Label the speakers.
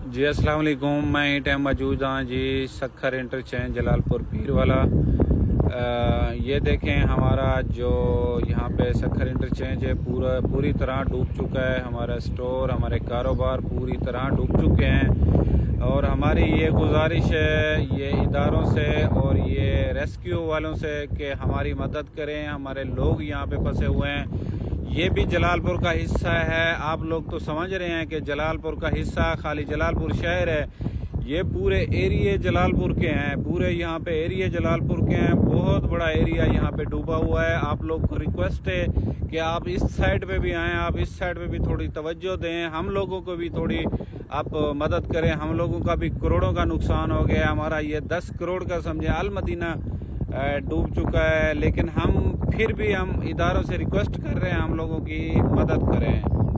Speaker 1: जी अस्सलाम वालेकुम। मैं ही टाइम मौजूद हाँ जी सखर इंटरचेंज जलालपुर पीर वाला। ये देखें हमारा जो यहाँ पे सखर इंटरचेंज है पूरी तरह डूब चुका है। हमारा स्टोर, हमारे कारोबार पूरी तरह डूब चुके हैं और हमारी ये गुजारिश है ये इदारों से और ये रेस्क्यू वालों से कि हमारी मदद करें। हमारे लोग यहाँ पे फंसे हुए हैं। ये भी जलालपुर का हिस्सा है। आप लोग तो समझ रहे हैं कि जलालपुर का हिस्सा खाली जलालपुर शहर है, ये पूरे एरिया जलालपुर के हैं। पूरे यहाँ पे एरिया जलालपुर के हैं। बहुत बड़ा एरिया यहाँ पे डूबा हुआ है। आप लोग को रिक्वेस्ट है कि आप इस साइड पे भी आएँ, आप इस साइड पे भी थोड़ी तवज्जो दें, हम लोगों को भी थोड़ी आप मदद करें। हम लोगों का भी करोड़ों का नुकसान हो गया। हमारा ये 10 करोड़ का समझे अल मदीना डूब चुका है, लेकिन हम फिर भी हम इदारों से रिक्वेस्ट कर रहे हैं हम लोगों की मदद करें।